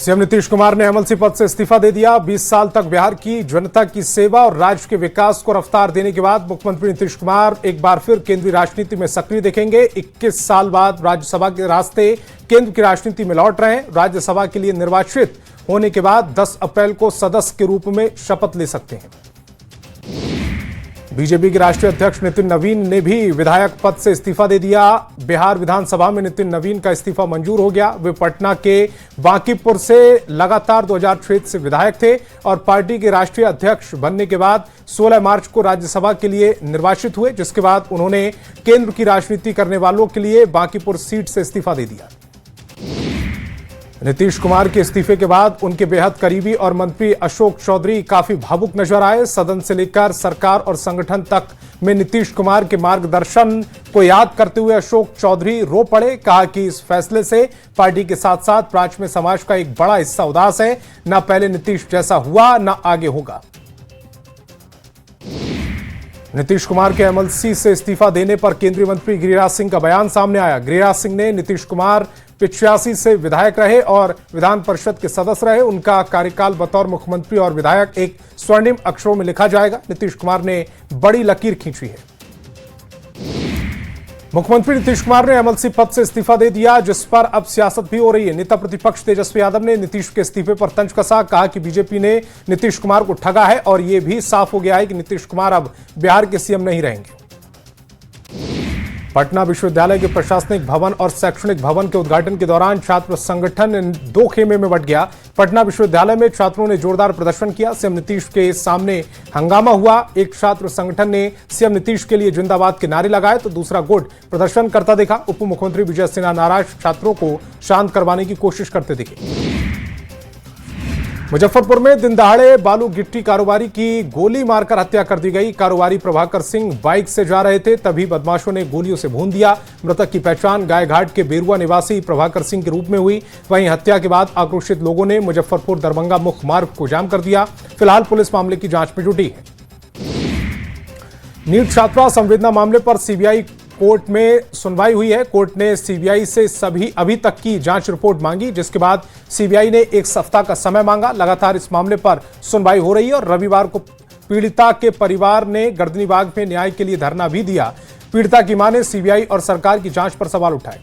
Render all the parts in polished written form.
CM Nitish Kumar ने MLC पद से इस्तीफा दे दिया। 20 साल तक बिहार की जनता की सेवा और राज्य के विकास को रफ्तार देने के बाद मुख्यमंत्री नीतीश कुमार एक बार फिर केंद्रीय राजनीति में सक्रिय दिखेंगे। 21 साल बाद राज्यसभा के रास्ते केंद्र की राजनीति में लौट रहे हैं। राज्यसभा के लिए निर्वाचित होने के बाद 10 अप्रैल को सदस्य के रूप में शपथ ले सकते हैं। बीजेपी के राष्ट्रीय अध्यक्ष नितिन नवीन ने भी विधायक पद से इस्तीफा दे दिया। बिहार विधानसभा में नितिन नवीन का इस्तीफा मंजूर हो गया। वे पटना के बांकीपुर से लगातार 2006 से विधायक थे और पार्टी के राष्ट्रीय अध्यक्ष बनने के बाद 16 मार्च को राज्यसभा के लिए निर्वाचित हुए, जिसके बाद उन्होंने केंद्र की राजनीति करने वालों के लिए बांकीपुर सीट से इस्तीफा दे दिया। नीतीश कुमार के इस्तीफे के बाद उनके बेहद करीबी और मंत्री अशोक चौधरी काफी भावुक नजर आए। सदन से लेकर सरकार और संगठन तक में नीतीश कुमार के मार्गदर्शन को याद करते हुए अशोक चौधरी रो पड़े। कहा कि इस फैसले से पार्टी के साथ साथ राज्य में समाज का एक बड़ा हिस्सा उदास है। न पहले नीतीश जैसा हुआ न आगे होगा। नीतीश कुमार के एमएलसी से इस्तीफा देने पर केंद्रीय मंत्री गिरिराज सिंह का बयान सामने आया। गिरिराज सिंह ने नीतीश कुमार 85 से विधायक रहे और विधान परिषद के सदस्य रहे। उनका कार्यकाल बतौर मुख्यमंत्री और विधायक एक स्वर्णिम अक्षरों में लिखा जाएगा। नीतीश कुमार ने बड़ी लकीर खींची है। मुख्यमंत्री नीतीश कुमार ने एमएलसी पद से इस्तीफा दे दिया, जिस पर अब सियासत भी हो रही है। नेता प्रतिपक्ष तेजस्वी यादव ने नीतीश के इस्तीफे पर तंज कसा। कहा कि बीजेपी ने नीतीश कुमार को ठगा है और यह भी साफ हो गया है कि नीतीश कुमार अब बिहार के सीएम नहीं रहेंगे। पटना विश्वविद्यालय के प्रशासनिक भवन और शैक्षणिक भवन के उद्घाटन के दौरान छात्र संगठन 2 खेमे में बंट गया। पटना विश्वविद्यालय में छात्रों ने जोरदार प्रदर्शन किया। सीएम नीतीश के सामने हंगामा हुआ। एक छात्र संगठन ने सीएम नीतीश के लिए जिंदाबाद के नारे लगाए तो दूसरा गुट प्रदर्शन करता दिखा। उप मुख्यमंत्री विजय सिन्हा नाराज छात्रों को शांत करवाने की कोशिश करते दिखे। मुजफ्फरपुर में दिन दहाड़े बालू गिट्टी कारोबारी की गोली मारकर हत्या कर दी गई। कारोबारी प्रभाकर सिंह बाइक से जा रहे थे, तभी बदमाशों ने गोलियों से भून दिया। मृतक की पहचान गायघाट के बेरुआ निवासी प्रभाकर सिंह के रूप में हुई। वहीं हत्या के बाद आक्रोशित लोगों ने मुजफ्फरपुर दरभंगा मुख्य मार्ग को जाम कर दिया। फिलहाल पुलिस मामले की जांच में जुटी है। नीट छात्रा संवेदना मामले पर सीबीआई कोर्ट में सुनवाई हुई है। कोर्ट ने सीबीआई से सभी अभी तक की जांच रिपोर्ट मांगी, जिसके बाद सीबीआई ने 1 सप्ताह का समय मांगा। लगातार इस मामले पर सुनवाई हो रही है और रविवार को पीड़िता के परिवार ने गर्दनीबाग में न्याय के लिए धरना भी दिया। पीड़िता की मां ने सीबीआई और सरकार की जांच पर सवाल उठाए।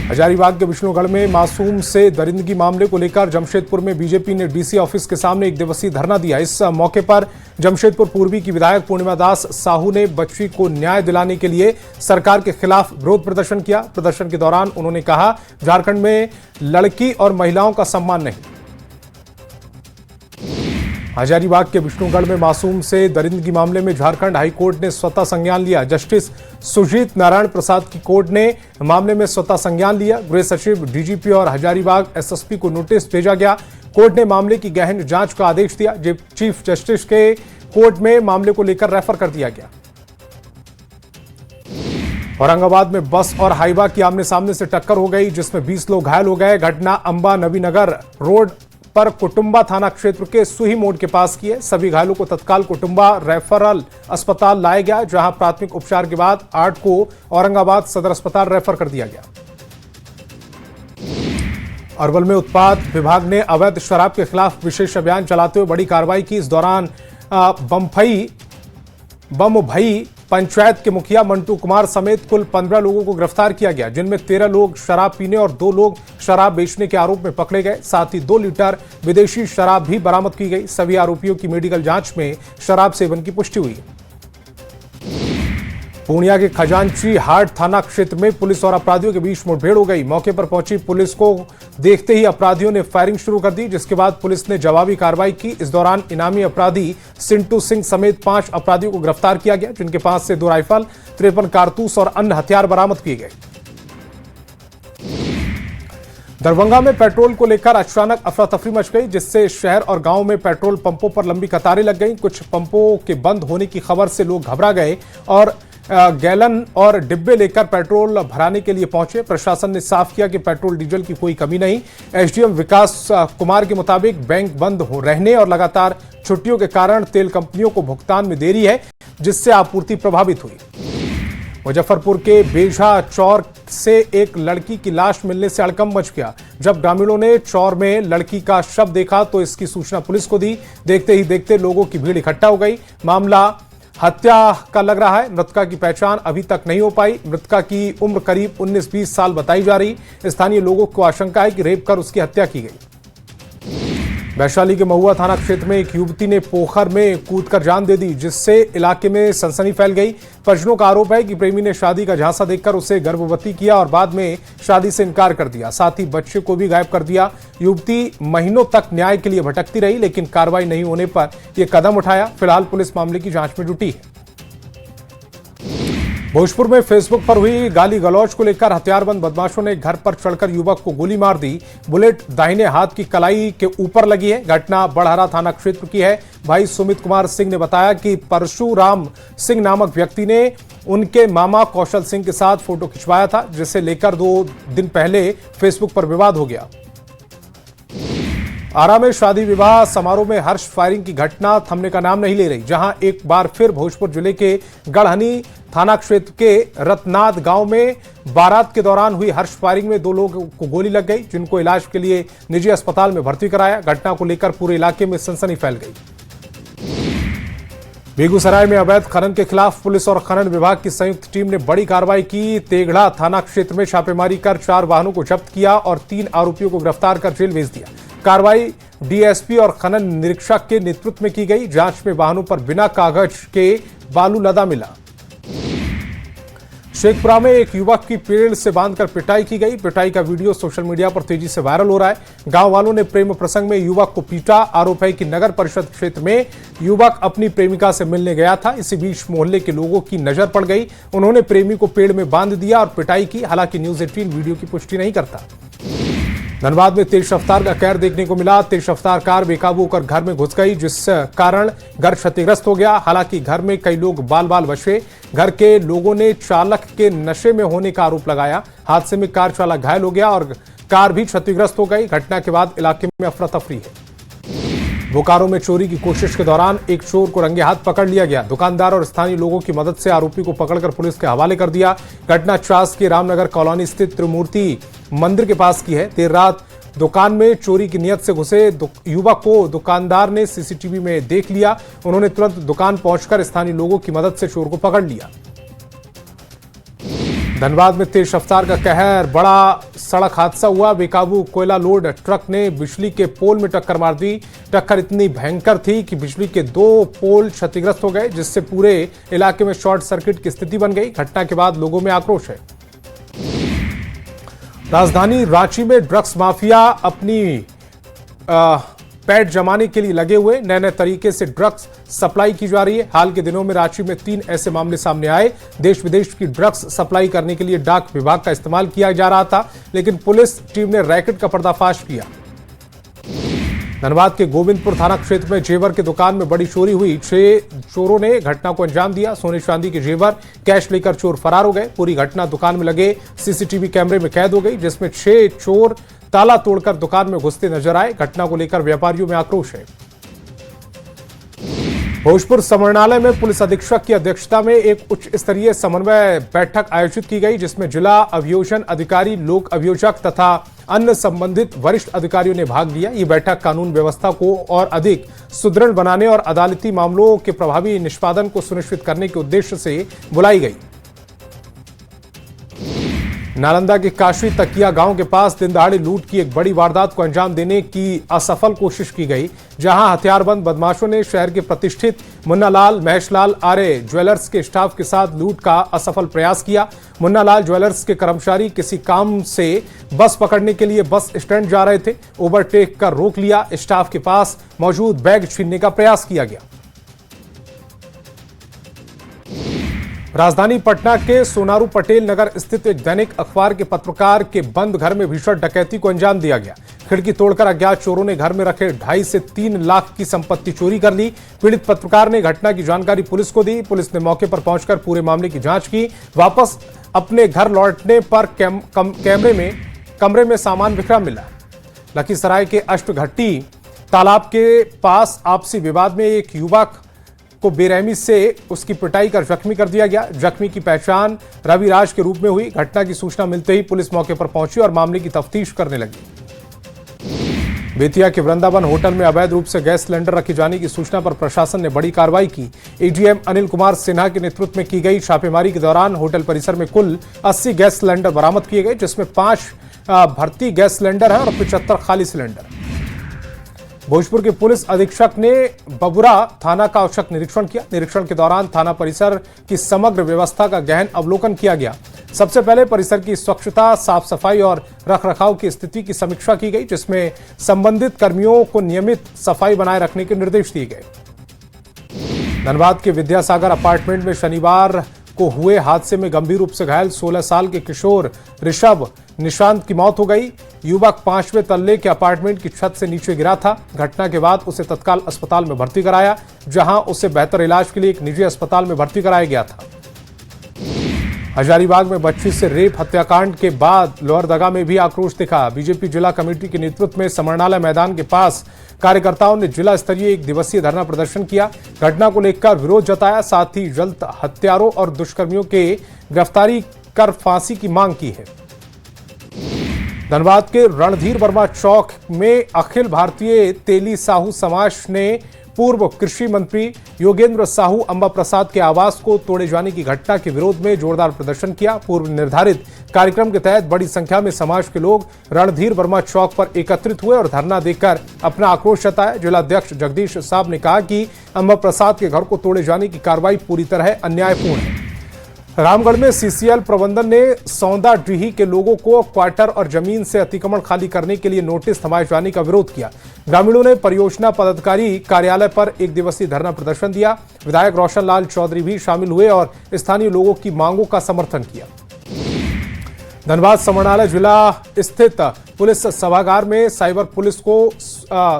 हजारीबाग के विष्णुगढ़ में मासूम से दरिंदगी मामले को लेकर जमशेदपुर में बीजेपी ने डीसी ऑफिस के सामने 1 दिवसीय धरना दिया। इस मौके पर जमशेदपुर पूर्वी की विधायक पूर्णिमा दास साहू ने बच्ची को न्याय दिलाने के लिए सरकार के खिलाफ विरोध प्रदर्शन किया। प्रदर्शन के दौरान उन्होंने कहा, झारखंड में लड़की और महिलाओं का सम्मान नहीं। हजारीबाग के विष्णुगढ़ में मासूम से दरिंदगी मामले में झारखंड हाईकोर्ट ने स्वतः संज्ञान लिया। जस्टिस सुजीत नारायण प्रसाद की कोर्ट ने मामले में स्वतः संज्ञान लिया। गृह सचिव, डीजीपी और हजारीबाग एसएसपी को नोटिस भेजा गया। कोर्ट ने मामले की गहन जांच का आदेश दिया। चीफ जस्टिस के कोर्ट में मामले को लेकर रेफर कर दिया गया। औरंगाबाद में बस और हाईवा की आमने सामने से टक्कर हो गई, जिसमें 20 लोग घायल हो गए। घटना अंबा नवीनगर रोड पर कुटुंबा थाना क्षेत्र के सुही मोड़ के पास की है। सभी घायलों को तत्काल कुटुंबा रेफरल अस्पताल लाया गया, जहां प्राथमिक उपचार के बाद 8 को औरंगाबाद सदर अस्पताल रेफर कर दिया गया। अरवल में उत्पाद विभाग ने अवैध शराब के खिलाफ विशेष अभियान चलाते हुए बड़ी कार्रवाई की। इस दौरान बमभई पंचायत के मुखिया मंटू कुमार समेत कुल 15 लोगों को गिरफ्तार किया गया, जिनमें 13 लोग शराब पीने और 2 लोग शराब बेचने के आरोप में पकड़े गए। साथ ही 2 लीटर विदेशी शराब भी बरामद की गई। सभी आरोपियों की मेडिकल जांच में शराब सेवन की पुष्टि हुई। पूर्णिया के खजांची हाट थाना क्षेत्र में पुलिस और अपराधियों के बीच मुठभेड़ हो गई। मौके पर पहुंची पुलिस को देखते ही अपराधियों ने फायरिंग शुरू कर दी, जिसके बाद पुलिस ने जवाबी कार्रवाई की। इस दौरान इनामी अपराधी सिंटू सिंह समेत 5 अपराधियों को गिरफ्तार किया गया, जिनके पास से 2 राइफल, 53 कारतूस और अन्य हथियार बरामद किए गए। दरभंगा में पेट्रोल को लेकर अचानक अफरा तफरी मच गई, जिससे शहर और गांव में पेट्रोल पंपों पर लंबी कतारें लग गईं। कुछ पंपों के बंद होने की खबर से लोग घबरा गए और गैलन और डिब्बे लेकर पेट्रोल भराने के लिए पहुंचे। प्रशासन ने साफ किया कि पेट्रोल डीजल की कोई कमी नहीं। एसडीएम विकास कुमार के मुताबिक बैंक बंद हो रहने और लगातार छुट्टियों के कारण तेल कंपनियों को भुगतान में देरी है, जिससे आपूर्ति प्रभावित हुई। मुजफ्फरपुर के बेझा चौर से एक लड़की की लाश मिलने से हड़कंप मच गया। जब ग्रामीणों ने चौर में लड़की का शव देखा तो इसकी सूचना पुलिस को दी। देखते ही देखते लोगों की भीड़ इकट्ठा हो गई। मामला हत्या का लग रहा है। मृतका की पहचान अभी तक नहीं हो पाई। मृतका की उम्र करीब 19-20 साल बताई जा रही। स्थानीय लोगों को आशंका है कि रेप कर उसकी हत्या की गई। वैशाली के महुआ थाना क्षेत्र में एक युवती ने पोखर में कूदकर जान दे दी, जिससे इलाके में सनसनी फैल गई। परिजनों का आरोप है कि प्रेमी ने शादी का झांसा देकर उसे गर्भवती किया और बाद में शादी से इनकार कर दिया। साथ ही बच्चे को भी गायब कर दिया। युवती महीनों तक न्याय के लिए भटकती रही, लेकिन कार्रवाई नहीं होने पर यह कदम उठाया। फिलहाल पुलिस मामले की जांच में जुटी है। भोजपुर में फेसबुक पर हुई गाली गलौज को लेकर हथियारबंद बदमाशों ने घर पर चढ़कर युवक को गोली मार दी। बुलेट दाहिने हाथ की कलाई के ऊपर लगी है। घटना बड़हरा थाना क्षेत्र की है। भाई सुमित कुमार सिंह ने बताया कि परशुराम सिंह नामक व्यक्ति ने उनके मामा कौशल सिंह के साथ फोटो खिंचवाया था, जिसे लेकर 2 दिन पहले फेसबुक पर विवाद हो गया। आरा में शादी विवाह समारोह में हर्ष फायरिंग की घटना थमने का नाम नहीं ले रही, जहां एक बार फिर भोजपुर जिले के गढ़हनी थाना क्षेत्र के रतनाथ गांव में बारात के दौरान हुई हर्ष फायरिंग में 2 लोगों को गोली लग गई, जिनको इलाज के लिए निजी अस्पताल में भर्ती कराया। घटना को लेकर पूरे इलाके में सनसनी फैल गई। बेगूसराय में अवैध खनन के खिलाफ पुलिस और खनन विभाग की संयुक्त टीम ने बड़ी कार्रवाई की। तेघड़ा थाना क्षेत्र में छापेमारी कर 4 वाहनों को जब्त किया और 3 आरोपियों को गिरफ्तार कर जेल भेज दिया। कार्रवाई डीएसपी और खनन निरीक्षक के नेतृत्व में की गई। जांच में वाहनों पर बिना कागज के बालू लदा मिला। शेखपुरा में एक युवक की पेड़ से बांधकर पिटाई की गई। पिटाई का वीडियो सोशल मीडिया पर तेजी से वायरल हो रहा है। गांव वालों ने प्रेम प्रसंग में युवक को पीटा। आरोप है कि नगर परिषद क्षेत्र में युवक अपनी प्रेमिका से मिलने गया था। इसी बीच मोहल्ले के लोगों की नजर पड़ गई। उन्होंने प्रेमी को पेड़ में बांध दिया और पिटाई की। हालांकि न्यूज़ 18 वीडियो की पुष्टि नहीं करता। धनबाद में तेज रफ्तार का कहर देखने को मिला। तेज रफ्तार कार बेकाबू होकर घर में घुस गई, जिस कारण घर क्षतिग्रस्त हो गया। हालांकि घर में कई लोग बाल बाल बचे। घर के लोगों ने चालक के नशे में होने का आरोप लगाया। हादसे में कार चालक घायल हो गया और कार भी क्षतिग्रस्त हो गई। घटना के बाद इलाके में अफरा तफरी है। बोकारो में चोरी की कोशिश के दौरान एक चोर को रंगे हाथ पकड़ लिया गया। दुकानदार और स्थानीय लोगों की मदद से आरोपी को पकड़कर पुलिस के हवाले कर दिया। घटना चास के रामनगर कॉलोनी स्थित त्रिमूर्ति मंदिर के पास की है। देर रात दुकान में चोरी की नियत से घुसे युवक को दुकानदार ने सीसीटीवी में देख लिया। उन्होंने तुरंत दुकान पहुंचकर स्थानीय लोगों की मदद से चोर को पकड़ लिया। धनबाद में तेज रफ्तार का कहर, बड़ा सड़क हादसा हुआ। बेकाबू कोयला लोड ट्रक ने बिजली के पोल में टक्कर मार दी। टक्कर इतनी भयंकर थी कि बिजली के 2 पोल क्षतिग्रस्त हो गए, जिससे पूरे इलाके में शॉर्ट सर्किट की स्थिति बन गई। घटना के बाद लोगों में आक्रोश है। राजधानी रांची में ड्रग्स माफिया अपनी पैठ जमाने के लिए लगे हुए। नए नए तरीके से ड्रग्स सप्लाई की जा रही है। हाल के दिनों में रांची में 3 ऐसे मामले सामने आए। देश विदेश की ड्रग्स सप्लाई करने के लिए डाक विभाग का इस्तेमाल किया जा रहा था, लेकिन पुलिस टीम ने रैकेट का पर्दाफाश किया। धनबाद के गोविंदपुर थाना क्षेत्र में जेवर की दुकान में बड़ी चोरी हुई। 6 चोरों ने घटना को अंजाम दिया। सोने चांदी के जेवर कैश लेकर चोर फरार हो गए। पूरी घटना दुकान में लगे सीसीटीवी कैमरे में कैद हो गई, जिसमें 6 चोर ताला तोड़कर दुकान में घुसते नजर आए। घटना को लेकर व्यापारियों में आक्रोश है। भोजपुर समरणालय में पुलिस अधीक्षक की अध्यक्षता में एक उच्च स्तरीय समन्वय बैठक आयोजित की गई, जिसमें जिला अभियोजन अधिकारी, लोक अभियोजक तथा अन्य संबंधित वरिष्ठ अधिकारियों ने भाग लिया। ये बैठक कानून व्यवस्था को और अधिक सुदृढ़ बनाने और अदालती मामलों के प्रभावी निष्पादन को सुनिश्चित करने के उद्देश्य से बुलाई गई। नालंदा के काशी तकिया गांव के पास दिन दहाड़े लूट की एक बड़ी वारदात को अंजाम देने की असफल कोशिश की गई, जहां हथियारबंद बदमाशों ने शहर के प्रतिष्ठित मुन्नालाल महेशलाल आर्य ज्वेलर्स के स्टाफ के साथ लूट का असफल प्रयास किया। मुन्नालाल ज्वेलर्स के कर्मचारी किसी काम से बस पकड़ने के लिए बस स्टैंड जा रहे थे। ओवरटेक कर रोक लिया। स्टाफ के पास मौजूद बैग छीनने का प्रयास किया गया। राजधानी पटना के सोनारू पटेल नगर स्थित एक दैनिक अखबार के पत्रकार के बंद घर में भीषण डकैती को अंजाम दिया गया। खिड़की तोड़कर अज्ञात चोरों ने घर में रखे 2.5 से 3 लाख की संपत्ति चोरी कर ली। पीड़ित पत्रकार ने घटना की जानकारी पुलिस को दी। पुलिस ने मौके पर पहुंचकर पूरे मामले की जांच की। वापस अपने घर लौटने पर कमरे में सामान बिखरा मिला। लखीसराय के अष्टघट्टी तालाब के पास आपसी विवाद में एक युवक को बेरहमी से उसकी पिटाई कर जख्मी कर दिया गया। जख्मी की पहचान रविराज के रूप में हुई। घटना की सूचना मिलते ही पुलिस मौके पर पहुंची और मामले की तफ्तीश करने लगी। बेतिया के वृंदावन होटल में अवैध रूप से गैस सिलेंडर रखे जाने की सूचना पर प्रशासन ने बड़ी कार्रवाई की। एडीएम अनिल कुमार सिन्हा के नेतृत्व में की गई छापेमारी के दौरान होटल परिसर में कुल 80 गैस सिलेंडर बरामद किए गए, जिसमें 5 भर्ती गैस सिलेंडर है और 75 खाली सिलेंडर। भोजपुर के पुलिस अधीक्षक ने बबुरा थाना का औचक निरीक्षण किया। निरीक्षण के दौरान थाना परिसर की समग्र व्यवस्था का गहन अवलोकन किया गया। सबसे पहले परिसर की स्वच्छता, साफ सफाई और रखरखाव की स्थिति की समीक्षा की गई, जिसमें संबंधित कर्मियों को नियमित सफाई बनाए रखने के निर्देश दिए गए। धनबाद के विद्यासागर अपार्टमेंट में शनिवार को हुए हादसे में गंभीर रूप से घायल 16 साल के किशोर ऋषभ निशांत की मौत हो गई। युवक 5वें तल्ले के अपार्टमेंट की छत से नीचे गिरा था। घटना के बाद उसे तत्काल अस्पताल में भर्ती कराया, जहां उसे बेहतर इलाज के लिए एक निजी अस्पताल में भर्ती कराया गया था। हजारीबाग में बच्ची से रेप हत्याकांड के बाद लोहरदगा में भी आक्रोश दिखा। बीजेपी जिला कमेटी के नेतृत्व में समरनालय मैदान के पास कार्यकर्ताओं ने जिला स्तरीय 1 दिवसीय धरना प्रदर्शन किया। घटना को लेकर विरोध जताया, साथ ही जल्द हत्यारों और दुष्कर्मियों के गिरफ्तारी कर फांसी की मांग की है। धनबाद के रणधीर वर्मा चौक में अखिल भारतीय तेली साहू समाज ने पूर्व कृषि मंत्री योगेंद्र साहू अंबा प्रसाद के आवास को तोड़े जाने की घटना के विरोध में जोरदार प्रदर्शन किया। पूर्व निर्धारित कार्यक्रम के तहत बड़ी संख्या में समाज के लोग रणधीर वर्मा चौक पर एकत्रित हुए और धरना देकर अपना आक्रोश जताया। जिलाध्यक्ष जगदीश साहब ने कहा कि अंबा प्रसाद के घर को तोड़े जाने की कार्रवाई पूरी तरह अन्यायपूर्ण है। रामगढ़ में सीसीएल प्रबंधन ने सौंदा डीही के लोगों को क्वार्टर और जमीन से अतिक्रमण खाली करने के लिए नोटिस थमाए जाने का विरोध किया। ग्रामीणों ने परियोजना पदाधिकारी कार्यालय पर 1 दिवसीय धरना प्रदर्शन दिया। विधायक रोशन लाल चौधरी भी शामिल हुए और स्थानीय लोगों की मांगों का समर्थन किया। धनबाद समरनालय जिला स्थित पुलिस सभागार में साइबर पुलिस को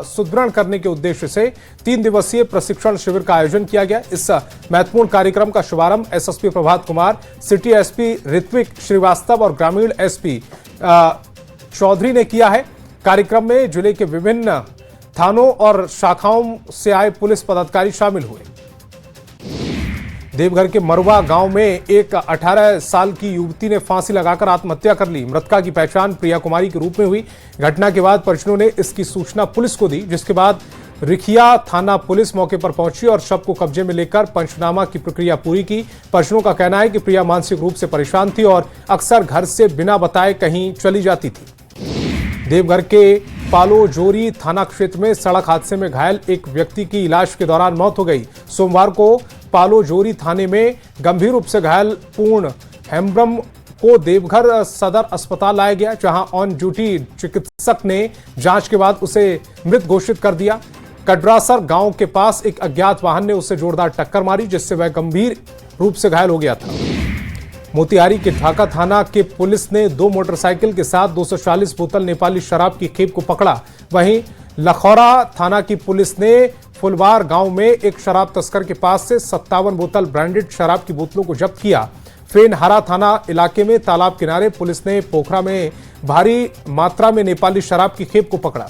सुदृढ़ करने के उद्देश्य से 3 दिवसीय प्रशिक्षण शिविर का आयोजन किया गया। इस महत्वपूर्ण कार्यक्रम का शुभारंभ SSP Prabhat Kumar, city SP Ritwik Srivastava और ग्रामीण एसपी चौधरी ने किया है। कार्यक्रम में जिले के विभिन्न थानों और शाखाओं से आए पुलिस पदाधिकारी शामिल हुए। देवघर के मरुआ गांव में एक 18 साल की युवती ने फांसी लगाकर आत्महत्या कर ली। मृतका की पहचान प्रिया कुमारी के रूप में हुई। घटना के बाद परिजनों ने इसकी सूचना पुलिस को दी, जिसके बाद रिखिया थाना पुलिस मौके पर पहुंची और शव को कब्जे में लेकर पंचनामा की प्रक्रिया पूरी की। परिजनों का कहना है कि प्रिया मानसिक रूप से परेशान थी और अक्सर घर से बिना बताए कहीं चली जाती थी। देवघर के पालोजोरी थाना क्षेत्र में सड़क हादसे में घायल एक व्यक्ति की इलाज के दौरान मौत हो गई। सोमवार को पालोजोरी थाने में गंभीर रूप से घायल पूर्ण हेम्ब्रम को देवघर सदर अस्पताल लाया गया, जहां ऑन ड्यूटी चिकित्सक ने जांच के बाद उसे मृत घोषित कर दिया। कड्रासर गांव के पास एक अज्ञात वाहन ने उसे जोरदार टक्कर मारी, जिससे वह गंभीर रूप से घायल हो गया था। मोतिहारी के ढाका थाना के पुलिस ने 2 मोटरसाइकिल के साथ 240 बोतल नेपाली शराब की खेप को पकड़ा। वहीं लखौरा थाना की पुलिस ने फुलवार गांव में एक शराब तस्कर के पास से 57 बोतल ब्रांडेड शराब की बोतलों को जब्त किया। फेनहारा थाना इलाके में तालाब किनारे पुलिस ने पोखरा में भारी मात्रा में नेपाली शराब की खेप को पकड़ा।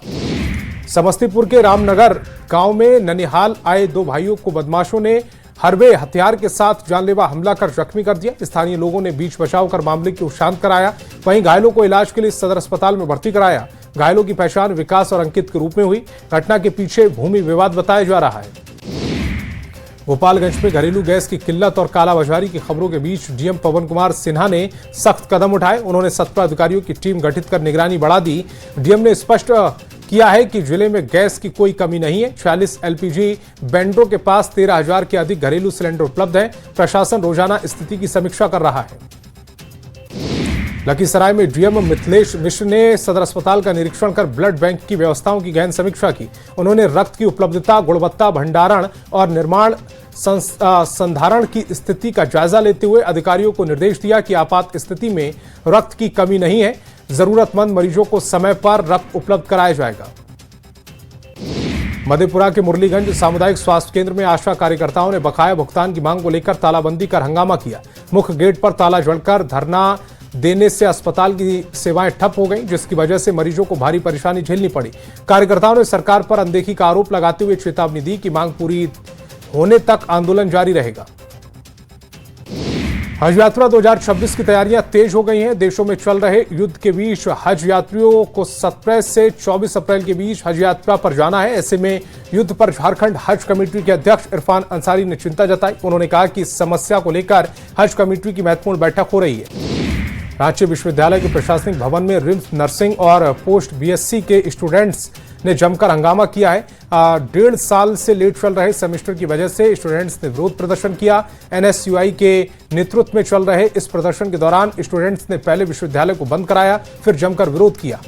समस्तीपुर के रामनगर गांव में ननिहाल आए 2 भाइयों को बदमाशों ने हरबे हथियार के साथ जानलेवा हमला कर जख्मी कर दिया। स्थानीय लोगों ने बीच बचाव कर मामले को शांत कराया। वहीं घायलों को इलाज के लिए सदर अस्पताल में भर्ती कराया। घायलों की पहचान विकास और अंकित के रूप में हुई। घटना के पीछे भूमि विवाद बताया जा रहा है। गोपालगंज में घरेलू गैस की किल्लत और कालाबाजारी की खबरों के बीच डीएम पवन कुमार सिन्हा ने सख्त कदम उठाए। उन्होंने 17 अधिकारियों की टीम गठित कर निगरानी बढ़ा दी। डीएम ने स्पष्ट किया है कि जिले में गैस की कोई कमी नहीं है। 46 एलपीजी वेंडरों के पास 13,000 के अधिक घरेलू सिलेंडर उपलब्ध है। प्रशासन रोजाना स्थिति की समीक्षा कर रहा है। लखीसराय में डीएम मिथिलेश मिश्र ने सदर अस्पताल का निरीक्षण कर ब्लड बैंक की व्यवस्थाओं की गहन समीक्षा की। उन्होंने रक्त की उपलब्धता, गुणवत्ता, भंडारण और निर्माण संधारण की स्थिति का जायजा लेते हुए अधिकारियों को निर्देश दिया कि आपात स्थिति में रक्त की कमी नहीं है। जरूरतमंद मरीजों को समय पर रक्त उपलब्ध कराया जाएगा। मधेपुरा के मुरलीगंज सामुदायिक स्वास्थ्य केंद्र में आशा कार्यकर्ताओं ने बकाया भुगतान की मांग को लेकर तालाबंदी कर हंगामा किया। मुख्य गेट पर ताला जड़कर धरना देने से अस्पताल की सेवाएं ठप हो गईं, जिसकी वजह से मरीजों को भारी परेशानी झेलनी पड़ी। कार्यकर्ताओं ने सरकार पर अनदेखी का आरोप लगाते हुए चेतावनी दी कि मांग पूरी होने तक आंदोलन जारी रहेगा। हज यात्रा 2026 की तैयारियां तेज हो गई हैं। देशों में चल रहे युद्ध के बीच हज यात्रियों को 17 से 24 अप्रैल के बीच हज यात्रा पर जाना है। ऐसे में युद्ध पर झारखंड हज कमेटी के अध्यक्ष इरफान अंसारी ने चिंता जताई। उन्होंने कहा कि इस समस्या को लेकर हज कमेटी की महत्वपूर्ण बैठक हो रही है। रांची विश्वविद्यालय के प्रशासनिक भवन में रिम्स नर्सिंग और पोस्ट बीएससी के स्टूडेंट्स ने जमकर हंगामा किया है। 1.5 साल से लेट चल रहे सेमेस्टर की वजह से स्टूडेंट्स ने विरोध प्रदर्शन किया। एनएसयूआई के नेतृत्व में चल रहे इस प्रदर्शन के दौरान स्टूडेंट्स ने पहले विश्वविद्यालय को बंद कराया, फिर जमकर विरोध किया।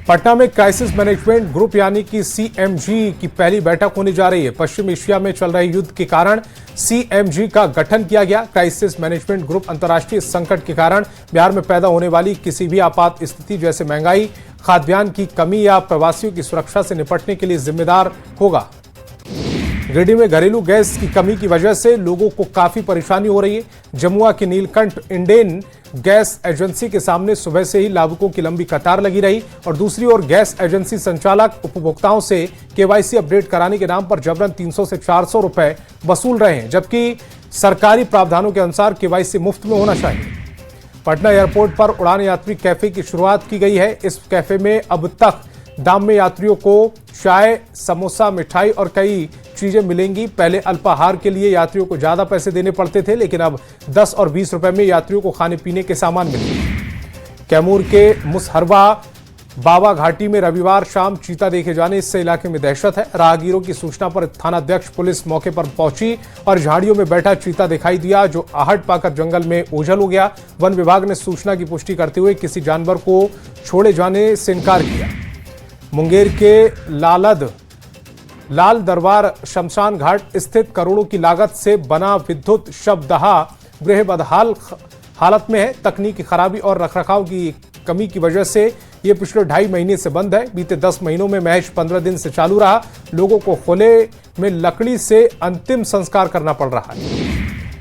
पटना में क्राइसिस मैनेजमेंट ग्रुप यानी कि सीएमजी की पहली बैठक होने जा रही है। पश्चिम एशिया में चल रहे युद्ध के कारण सीएमजी का गठन किया गया। क्राइसिस मैनेजमेंट ग्रुप अंतर्राष्ट्रीय संकट के कारण बिहार में पैदा होने वाली किसी भी आपात स्थिति जैसे महंगाई, खाद्यान्न की कमी या प्रवासियों की सुरक्षा से निपटने के लिए जिम्मेदार होगा। गिरिडीह में घरेलू गैस की कमी की वजह से लोगों को काफी परेशानी हो रही है। जमुआ के नीलकंठ इंडेन गैस एजेंसी के सामने सुबह से ही लाभुकों की लंबी कतार लगी रही और दूसरी ओर गैस एजेंसी संचालक उपभोक्ताओं से केवाईसी अपडेट कराने के नाम पर जबरन 300 से 400 रुपए वसूल रहे हैं, जबकि सरकारी प्रावधानों के अनुसार केवाईसी मुफ्त में होना चाहिए। पटना एयरपोर्ट पर उड़ान यात्री कैफे की शुरुआत की गई है। इस कैफे में अब तक दाम में यात्रियों को चाय, समोसा, मिठाई और कई चीजें मिलेंगी। पहले अल्पाहार के लिए यात्रियों को ज्यादा पैसे देने पड़ते थे, लेकिन अब 10 और 20 रुपए में यात्रियों को खाने पीने के सामान मिलेंगे। कैमूर के मुसहरवा बाबा घाटी में रविवार शाम चीता देखे जाने से इलाके में दहशत है। राहगीरों की सूचना पर थानाध्यक्ष पुलिस मौके पर पहुंची और झाड़ियों में बैठा चीता दिखाई दिया, जो आहट पाकर जंगल में ओझल हो गया। वन विभाग ने सूचना की पुष्टि करते हुए किसी जानवर को छोड़े जाने से इनकार किया। मुंगेर के लाल दरबार शमशान घाट स्थित करोड़ों की लागत से बना विद्युत शवदहा गृह बदहाल हालत में है। तकनीकी खराबी और रखरखाव की कमी की वजह से ये पिछले 2.5 महीने से बंद है। बीते 10 महीनों में महज 15 दिन से चालू रहा। लोगों को खुले में लकड़ी से अंतिम संस्कार करना पड़ रहा है।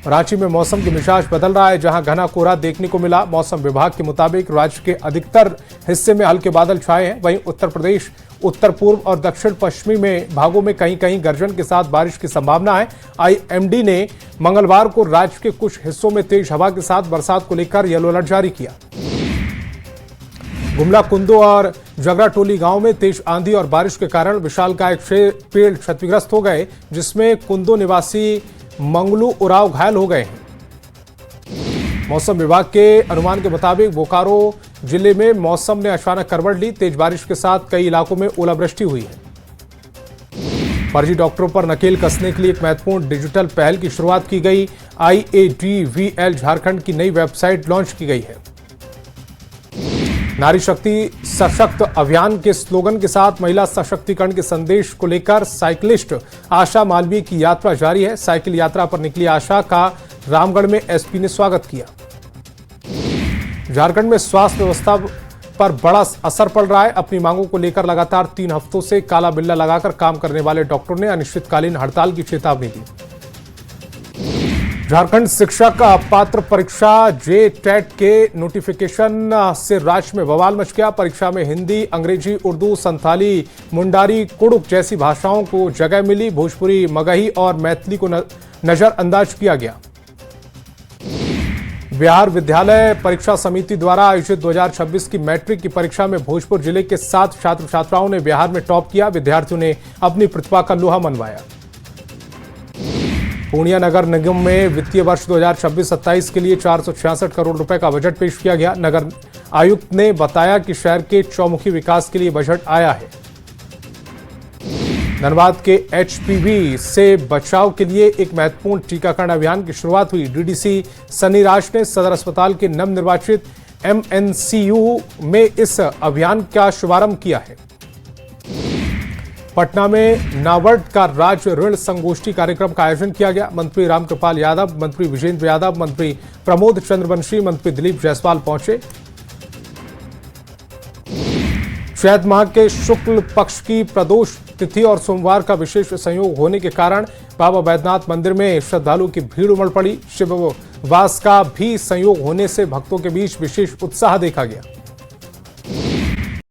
रांची में मौसम की मिजाज बदल रहा है, जहां घना कोहरा देखने को मिला। मौसम विभाग के मुताबिक राज्य के अधिकतर हिस्से में हल्के बादल छाए हैं। वहीं उत्तर प्रदेश, उत्तर पूर्व और दक्षिण पश्चिमी में भागों में कहीं कहीं गर्जन के साथ बारिश की संभावना है। आईएमडी ने मंगलवार को राज्य के कुछ हिस्सों में तेज हवा के साथ बरसात को लेकर येलो अलर्ट जारी किया। गुमला, कुंदो और जगराटोली गांव में तेज आंधी और बारिश के कारण विशालकाय पेड़ क्षतिग्रस्त हो गए, जिसमें कुंदो निवासी मंगलू उराव घायल हो गए हैं। मौसम विभाग के अनुमान के मुताबिक बोकारो जिले में मौसम ने अचानक करवट ली। तेज बारिश के साथ कई इलाकों में ओलावृष्टि हुई है। फर्जी डॉक्टरों पर नकेल कसने के लिए एक महत्वपूर्ण डिजिटल पहल की शुरुआत की गई। IADVL झारखंड की नई वेबसाइट लॉन्च की गई है। नारी शक्ति सशक्त अभियान के स्लोगन के साथ महिला सशक्तिकरण के संदेश को लेकर साइकिलिस्ट आशा मालवीय की यात्रा जारी है। साइकिल यात्रा पर निकली आशा का रामगढ़ में एसपी ने स्वागत किया। झारखंड में स्वास्थ्य व्यवस्था पर बड़ा असर पड़ रहा है। अपनी मांगों को लेकर लगातार 3 हफ्तों से काला बिल्ला लगाकर काम करने वाले डॉक्टरों ने अनिश्चितकालीन हड़ताल की चेतावनी दी। झारखंड शिक्षक पात्र परीक्षा JTET के नोटिफिकेशन से राज्य में बवाल मच गया। परीक्षा में हिंदी, अंग्रेजी, उर्दू, संथाली, मुंडारी, कुड़ुक जैसी भाषाओं को जगह मिली। भोजपुरी, मगही और मैथिली को नजरअंदाज किया गया। बिहार विद्यालय परीक्षा समिति द्वारा आयोजित 2026 की मैट्रिक की परीक्षा में भोजपुर जिले के 7 छात्र छात्राओं ने बिहार में टॉप किया। विद्यार्थियों ने अपनी प्रतिभा का लोहा मनवाया। पूर्णिया नगर निगम में वित्तीय वर्ष 2026-27 के लिए 466 करोड़ रुपए का बजट पेश किया गया। नगर आयुक्त ने बताया कि शहर के चौमुखी विकास के लिए बजट आया है। धनबाद के HPV से बचाव के लिए एक महत्वपूर्ण टीकाकरण अभियान की शुरुआत हुई। DDC सनी राज ने सदर अस्पताल के नवनिर्वाचित MNCU में इस अभियान का शुभारंभ किया है। पटना में नाबार्ड का राज्य ऋण संगोष्ठी कार्यक्रम का आयोजन किया गया। मंत्री रामकृपाल यादव, मंत्री विजेंद्र यादव, मंत्री प्रमोद चंद्रवंशी, मंत्री दिलीप जायसवाल पहुंचे। चैत माह के शुक्ल पक्ष की प्रदोष तिथि और सोमवार का विशेष संयोग होने के कारण बाबा बैद्यनाथ मंदिर में श्रद्धालुओं की भीड़ उमड़ पड़ी। शिव वास का भी संयोग होने से भक्तों के बीच विशेष उत्साह देखा गया।